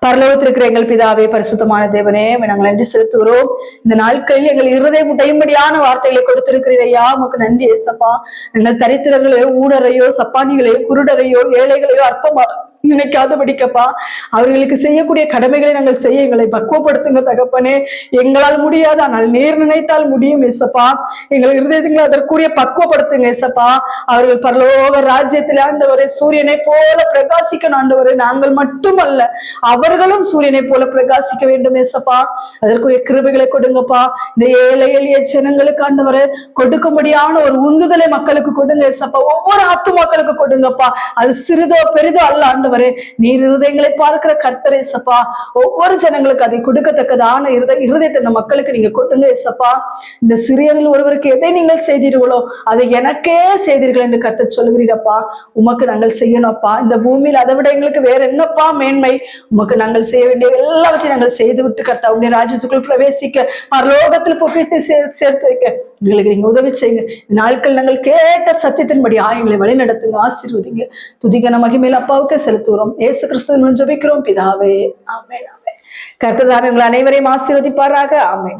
பரலோகத்தில் இருக்கிற எங்கள் பிதாவே, பரிசுத்தமான தேவனே, நாங்கள் நன்றி செலுத்துகிறோம். இந்த நாட்களில் எங்கள் இருதயம் உடையும்படியான வார்த்தைகளை கொடுத்திருக்கிறீர் ஐயா, உமக்கு நன்றி ஏசப்பா. எங்கள் தரித்திரங்களையோ, ஊடரையோ, சப்பானிகளையோ, குருடரையோ, ஏழைகளையோ அற்பமா நினைக்காதபடிக்கப்பா, அவர்களுக்கு செய்யக்கூடிய கடமைகளை நாங்கள் செய்ய எங்களை பக்குவப்படுத்துங்க தகப்பனே. எங்களால் முடியாது, ஆனால் நீர் நினைத்தால் முடியும் ஏசப்பா. எங்கள் இருதயங்களை அதற்குரிய பக்குவப்படுத்துங்க ஏசப்பா. அவர்கள் பரலோக ராஜ்யத்தில் ஆண்டவரே சூரியனை போல பிரகாசிக்கணும் ஆண்டவரே. நாங்கள் மட்டுமல்ல, அவர்களும் சூரியனை போல பிரகாசிக்க வேண்டும் ஏசப்பா. அதற்குரிய கிருபைகளை கொடுங்கப்பா. இந்த ஏழை எளிய ஜனங்களுக்கு ஆண்டவரே கொடுக்கும்படியான ஒரு உந்துதலை மக்களுக்கு கொடுங்க ஏசப்பா. ஒவ்வொரு ஆத்துமாக்களுக்கு கொடுங்கப்பா. அது சிறிதோ பெரிதோ அல்ல ஆண்டவரே. நீர் இருதயங்களை பார்க்கிற கர்த்தர் ஏசப்பா. ஒவ்வொரு ஜனங்களுக்கு அதை கொடுக்கத்தக்கதான இருதயத்தை இந்த மக்களுக்கு நீங்க கொடுங்க ஏசப்பா. இந்த சிறியரில் ஒருவருக்கு எதை நீங்கள் செய்தீர்களோ அதை எனக்கே செய்தீர்கள் என்று கர்த்தர் சொல்லுகிறீரப்பா. உமக்கு நாங்கள் செய்யணும்ப்பா. இந்த பூமியில் அதை விட எங்களுக்கு வேற என்னப்பா மேன்மை? உமக்கு நாங்கள் செய்ய வேண்டிய எல்லாவற்றையும் நாங்கள் செய்து விட்டு கர்த்தாவுடைய ராஜ்யத்துக்குள் பிரவேசிக்க, பரலோகத்தில் பொக்கியத்தை சேர்த்து வைக்க எங்களுக்கு நீங்க உதவி செய்யுங்க. நாட்கள் நாங்கள் கேட்ட சத்தியத்தின்படி எங்களை வழி நடத்துங்க, ஆசீர்வதிங்க. துதிகன மகிமையில் அப்பாவுக்கு செலுத்துகிறோம். இயேசு கிறிஸ்துவின் ஜெபிக்கிறோம் பிதாவே, ஆமென். ஆமென். கர்த்தர் தாமே உங்கள் அனைவரையும் ஆசீர்வதிப்பாராக. ஆமென்.